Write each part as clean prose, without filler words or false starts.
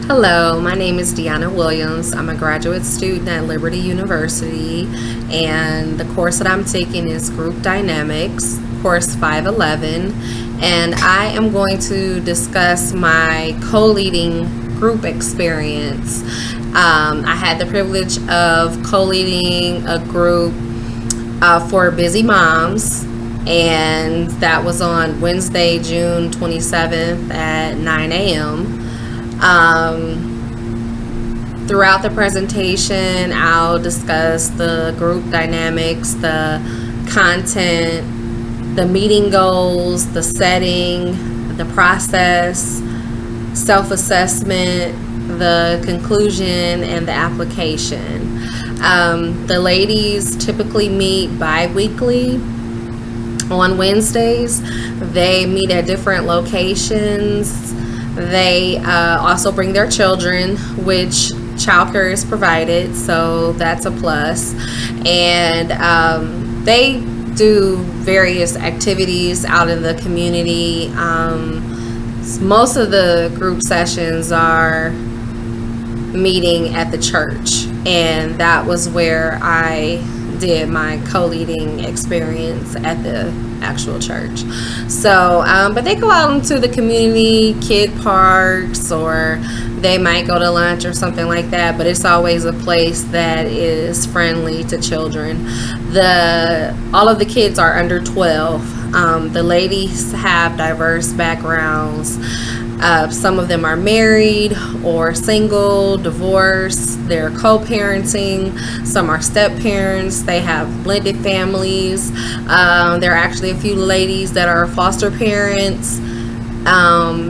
Hello, my name is Deanna Williams. I'm a graduate student at Liberty University, and the course that I'm taking is Group Dynamics, course 511, and I am going to discuss my co-leading group experience. I had the privilege of co-leading a group for busy moms, and that was on Wednesday, June 27th at 9 a.m. Throughout the presentation, I'll discuss the group dynamics, the content, the meeting goals, the setting, the process, self-assessment, the conclusion, and the application. The ladies typically meet bi-weekly on Wednesdays. They meet at different locations. They also bring their children, which childcare is provided, so that's a plus. And they do various activities out in the community. Most of the group sessions are meeting at the church, and that was where I did my co-leading experience at the actual church. So but they go out into the community, kid parks, or they might go to lunch or something like that, but it's always a place that is friendly to children. All of the kids are under 12. The ladies have diverse backgrounds. Some of them are married or single, divorced, they're co-parenting, some are step-parents, they have blended families. There are actually a few ladies that are foster parents.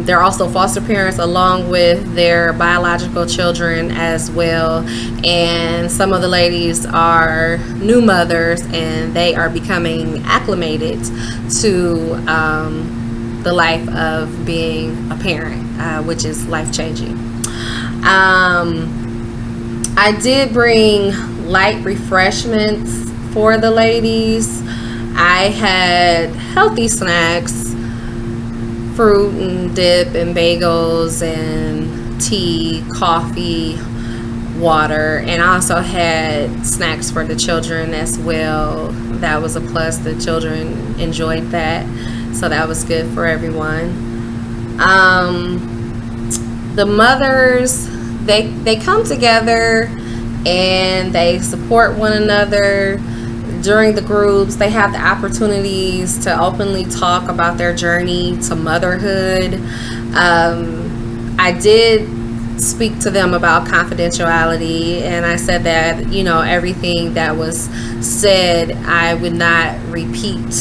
They're also foster parents along with their biological children as well. And some of the ladies are new mothers, and they are becoming acclimated to the life of being a parent, which is life-changing. I did bring light refreshments for the ladies. I had healthy snacks, fruit and dip and bagels and tea, coffee, water, and I also had snacks for the children as well. That was a plus. The children enjoyed that, so that was good for everyone. The mothers, they come together and they support one another during the groups. They have the opportunities to openly talk about their journey to motherhood. I did speak to them about confidentiality, and I said that everything that was said, I would not repeat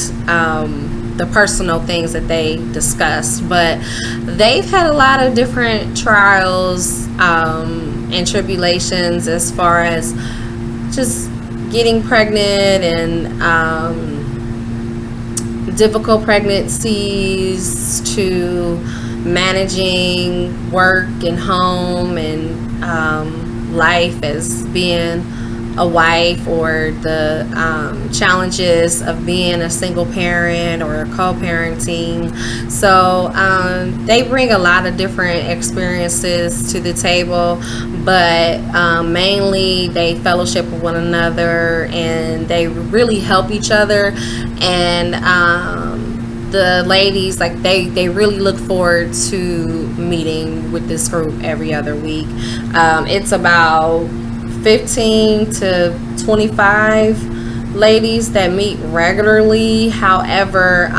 the personal things that they discussed, but they've had a lot of different trials and tribulations as far as just getting pregnant and difficult pregnancies, to managing work and home and life as being a wife, or the challenges of being a single parent or co-parenting. So they bring a lot of different experiences to the table, but mainly they fellowship with one another and they really help each other. And the ladies, like they really look forward to meeting with this group every other week. It's about 15 to 25 ladies that meet regularly. However,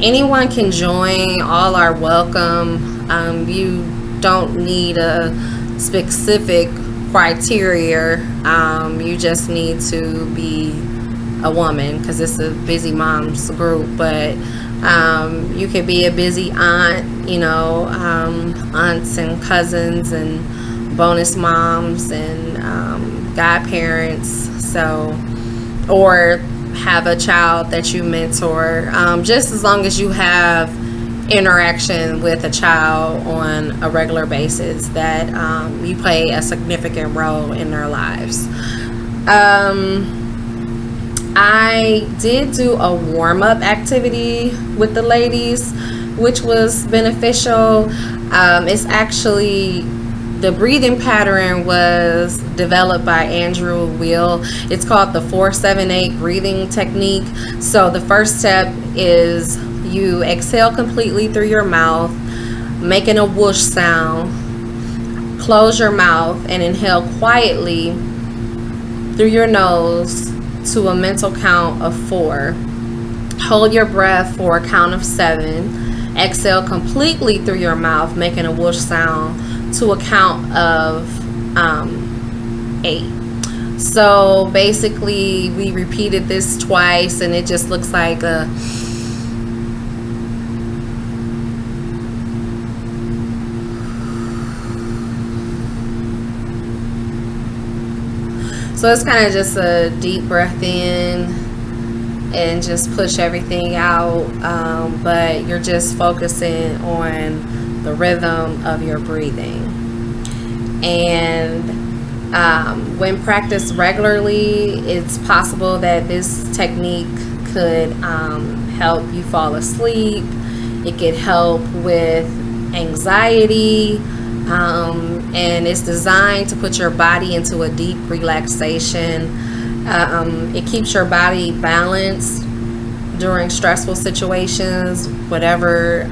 anyone can join. All are welcome. You don't need a specific criteria. You just need to be a woman, because it's a busy moms group. But you could be a busy aunt, aunts and cousins and bonus moms and godparents, or have a child that you mentor. Just as long as you have interaction with a child on a regular basis, that you play a significant role in their lives. I did do a warm-up activity with the ladies, which was beneficial. It's actually, the breathing pattern was developed by Andrew Will. It's called the 478 breathing technique. So the first step is you exhale completely through your mouth, making a whoosh sound. Close your mouth and inhale quietly through your nose to a mental count of 4. Hold your breath for a count of 7. Exhale completely through your mouth, making a whoosh sound, to a count of 8. So basically, we repeated this twice, and it just looks like a so it's kind of just a deep breath in and just push everything out, but you're just focusing on the rhythm of your breathing. And when practiced regularly, it's possible that this technique could help you fall asleep. It could help with anxiety, and it's designed to put your body into a deep relaxation. It keeps your body balanced during stressful situations, whatever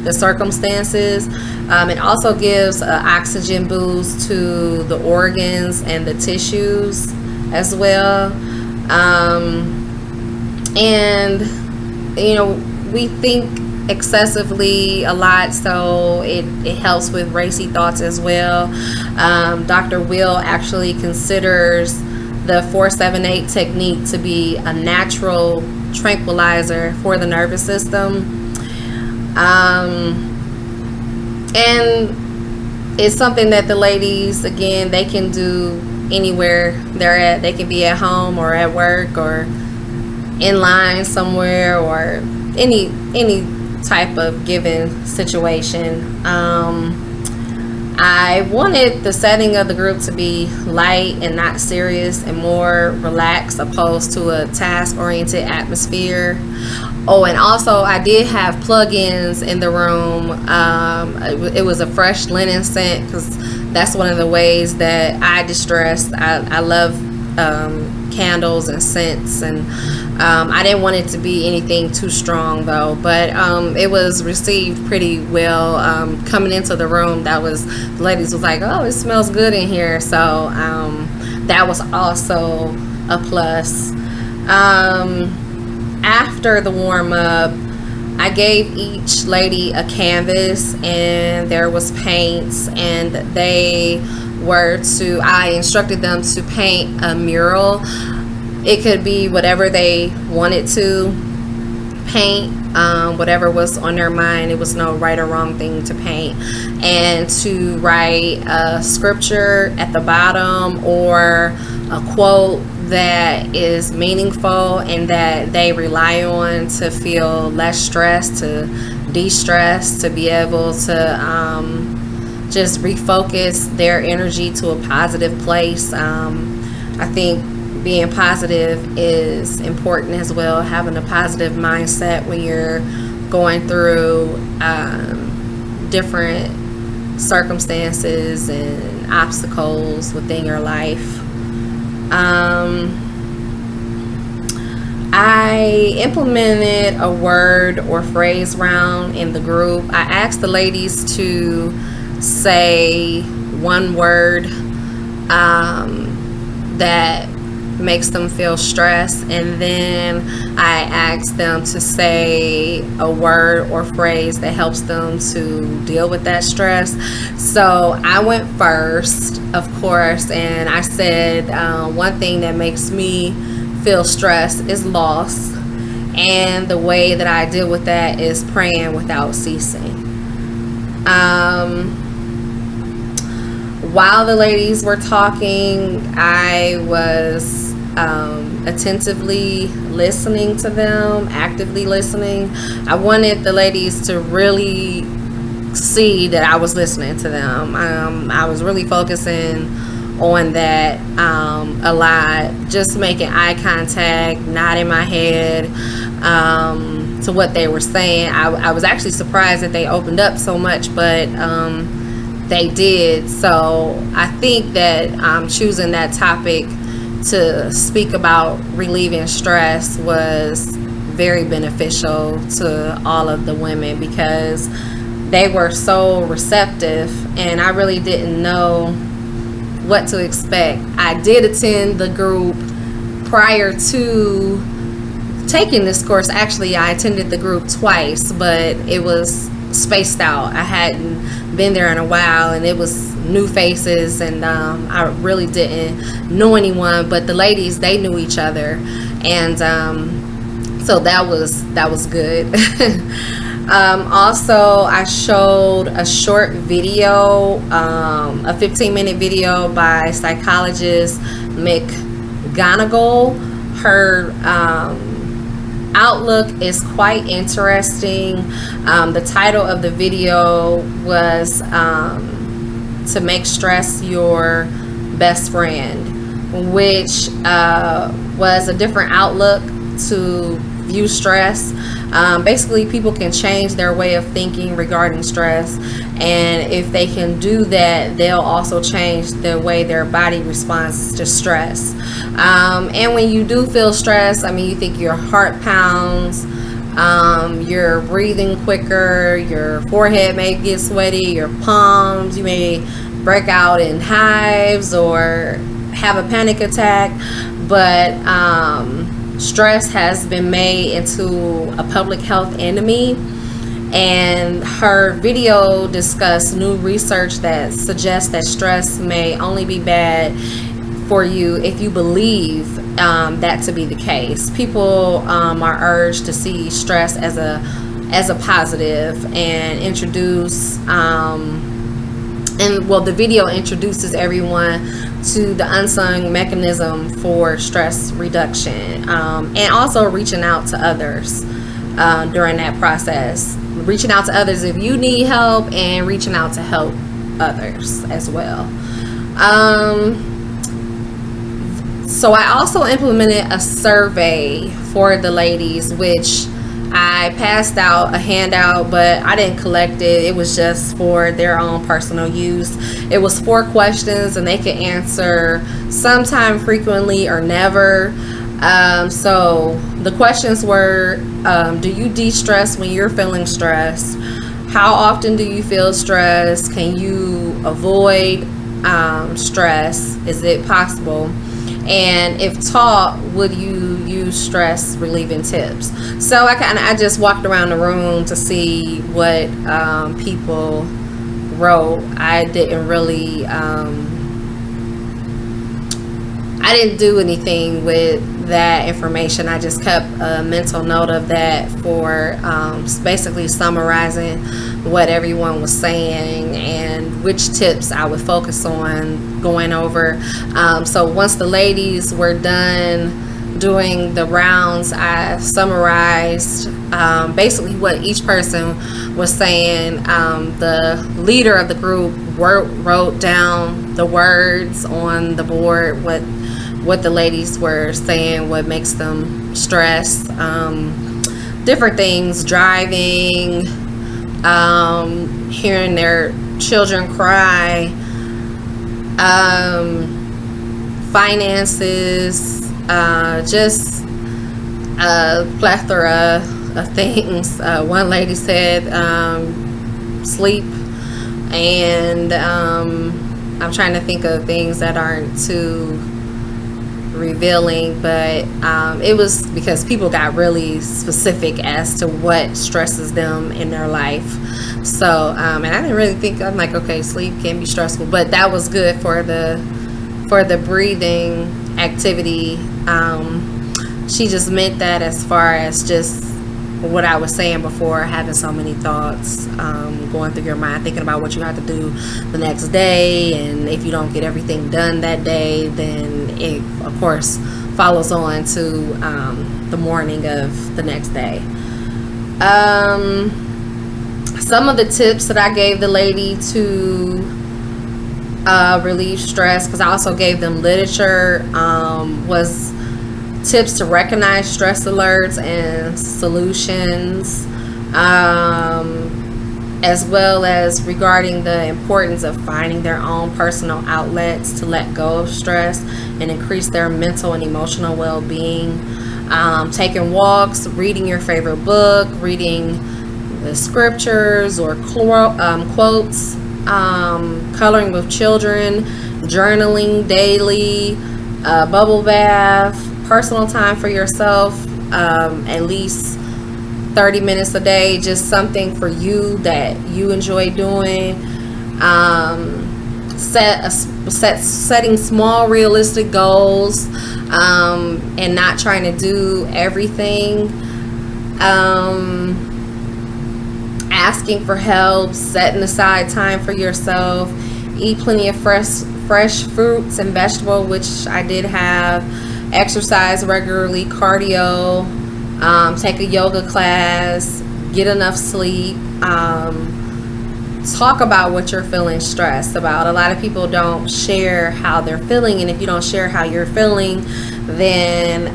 the circumstances. It also gives an oxygen boost to the organs and the tissues as well. And, we think excessively a lot, so it helps with racy thoughts as well. Dr. Will actually considers the 478 technique to be a natural tranquilizer for the nervous system. And it's something that the ladies, again, they can do anywhere they're at. They can be at home or at work or in line somewhere, or any type of given situation. I wanted the setting of the group to be light and not serious, and more relaxed, opposed to a task-oriented atmosphere. Oh, and also I did have plug-ins in the room. It was a fresh linen scent, because that's one of the ways that I distress. I love candles and scents, and I didn't want it to be anything too strong though, but it was received pretty well. Coming into the room, the ladies was like, oh, it smells good in here, so that was also a plus. After the warm-up, I gave each lady a canvas, and there was paints, and I instructed them to paint a mural. It could be whatever they wanted to paint, whatever was on their mind. It was no right or wrong thing to paint. And to write a scripture at the bottom, or a quote that is meaningful and that they rely on to feel less stressed, to de-stress, to be able to just refocus their energy to a positive place. I think being positive is important as well, having a positive mindset when you're going through different circumstances and obstacles within your life. I implemented a word or phrase round in the group. I asked the ladies to say one word that makes them feel stressed, and then I asked them to say a word or phrase that helps them to deal with that stress. So I went first, of course, and I said one thing that makes me feel stressed is loss, and the way that I deal with that is praying without ceasing. While the ladies were talking, I was attentively listening to them, actively listening. I wanted the ladies to really see that I was listening to them. I was really focusing on that a lot, just making eye contact, nodding my head, to what they were saying. I was actually surprised that they opened up so much, but they did. So I think that choosing that topic to speak about relieving stress was very beneficial to all of the women, because they were so receptive, and I really didn't know what to expect. I did attend the group prior to taking this course. Actually, I attended the group twice, but it was spaced out. I hadn't been there in a while, and it was new faces, and I really didn't know anyone, but the ladies, they knew each other, and so that was good. Also, I showed a short video, a 15-minute video by psychologist McGonigal. Her outlook is quite interesting. The title of the video was to make stress your best friend, which was a different outlook to view stress. Basically, people can change their way of thinking regarding stress, and if they can do that, they'll also change the way their body responds to stress. And when you do feel stress, I mean, you think your heart pounds, you're breathing quicker, your forehead may get sweaty, your palms, you may break out in hives or have a panic attack. But stress has been made into a public health enemy, and her video discussed new research that suggests that stress may only be bad for you if you believe that to be the case. People are urged to see stress as a positive, and introduce the video introduces everyone to the unsung mechanism for stress reduction, and also reaching out to others during that process. Reaching out to others if you need help, and reaching out to help others as well. So I also implemented a survey for the ladies, which I passed out a handout, but I didn't collect it. It was just for their own personal use. It was 4 questions, and they could answer sometime, frequently, or never. So the questions were, do you de-stress when you're feeling stressed? How often do you feel stressed? Can you avoid stress? Is it possible? And if taught, would you use stress relieving tips? So I just walked around the room to see what people wrote. I didn't really I didn't do anything with that information. I just kept a mental note of that for basically summarizing what everyone was saying and which tips I would focus on going over. So once the ladies were done doing the rounds, I summarized basically what each person was saying. The leader of the group wrote down the words on the board, what the ladies were saying, what makes them stressed, different things, driving, hearing their children cry, finances, just a plethora of things. One lady said sleep, and I'm trying to think of things that aren't too revealing, but it was because people got really specific as to what stresses them in their life. So and I didn't really think, I'm like, okay, sleep can be stressful, but that was good for the breathing activity. She just meant that as far as just what I was saying before, having so many thoughts going through your mind, thinking about what you have to do the next day, and if you don't get everything done that day, then it of course follows on to the morning of the next day. Some of the tips that I gave the lady to relieve stress, because I also gave them literature, was tips to recognize stress alerts and solutions, as well as regarding the importance of finding their own personal outlets to let go of stress and increase their mental and emotional well-being. Taking walks, reading your favorite book, reading the scriptures or quotes, coloring with children, journaling daily, bubble bath, personal time for yourself, at least 30 minutes a day, just something for you that you enjoy doing. Setting small realistic goals, and not trying to do everything. Asking for help, setting aside time for yourself, eat plenty of fresh fruits and vegetables, which I did have, exercise regularly, cardio, take a yoga class, get enough sleep, talk about what you're feeling stressed about. A lot of people don't share how they're feeling, and if you don't share how you're feeling, then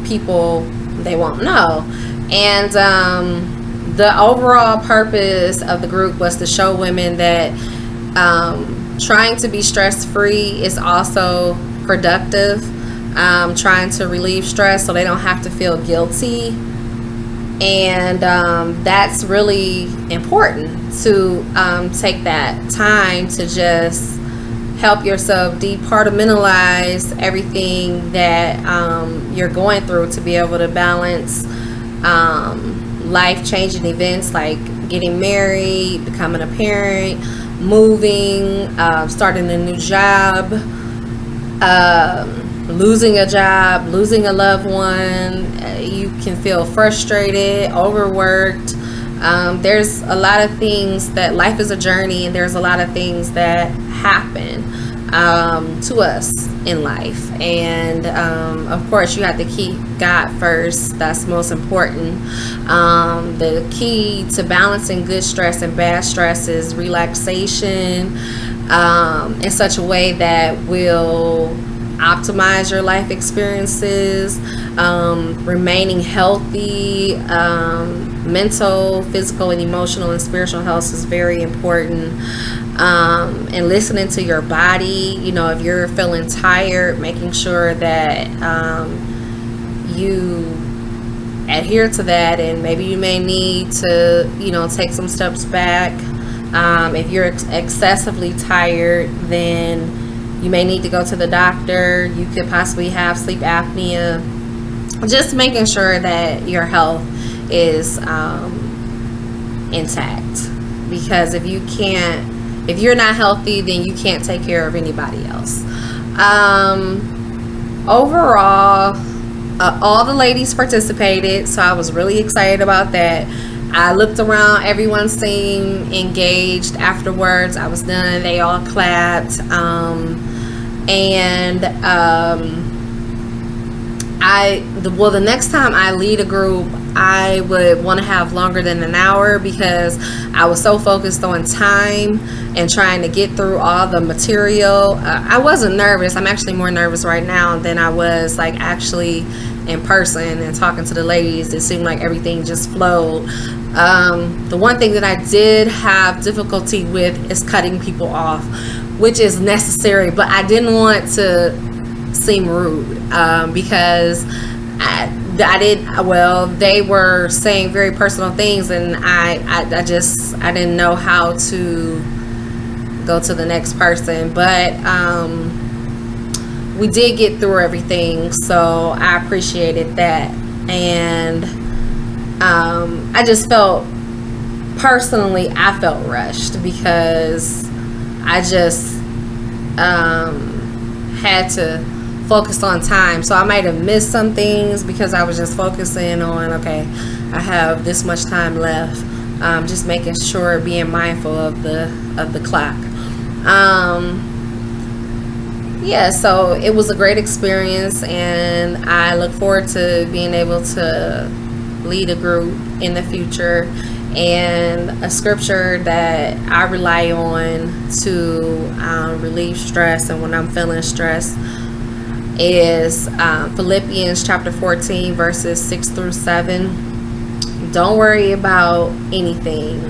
people, they won't know. And the overall purpose of the group was to show women that trying to be stress-free is also productive. Trying to relieve stress so they don't have to feel guilty, and that's really important to take that time to just help yourself departmentalize everything that you're going through, to be able to balance life-changing events like getting married, becoming a parent, moving, starting a new job, losing a job, losing a loved one. You can feel frustrated, overworked. There's a lot of things that, life is a journey, and there's a lot of things that happen to us in life. And of course, you have to keep God first. That's most important. The key to balancing good stress and bad stress is relaxation, in such a way that will optimize your life experiences. Remaining healthy, mental, physical, and emotional and spiritual health is very important. And listening to your body, if you're feeling tired, making sure that you adhere to that, and maybe you may need to take some steps back. If you're excessively tired, then you may need to go to the doctor. You could possibly have sleep apnea. Just making sure that your health is intact, because if you're not healthy, then you can't take care of anybody else. Overall, all the ladies participated, so I was really excited about that. I looked around, everyone seemed engaged afterwards. I was done, they all clapped. The next time I lead a group, I would want to have longer than an hour, because I was so focused on time and trying to get through all the material. I wasn't nervous. I'm actually more nervous right now than I was actually in person and talking to the ladies. It seemed like everything just flowed. The one thing that I did have difficulty with is cutting people off, which is necessary, but I didn't want to seem rude, because they were saying very personal things, and I didn't know how to go to the next person. But we did get through everything, so I appreciated that. And I just felt rushed, because I just had to focus on time. So I might have missed some things because I was just focusing on, okay, I have this much time left. Just making sure, being mindful of the clock. So it was a great experience, and I look forward to being able to lead a group in the future. And a scripture that I rely on to relieve stress, and when I'm feeling stressed, is Philippians chapter 14, verses 6 through 7. Don't worry about anything.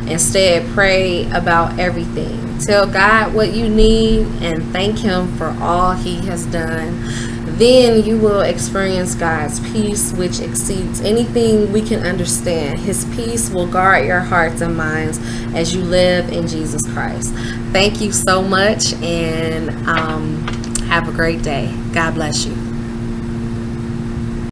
Instead, pray about everything. Tell God what you need and thank Him for all He has done. Then you will experience God's peace, which exceeds anything we can understand. His peace will guard your hearts and minds as you live in Jesus Christ. Thank you so much, and have a great day. God bless you.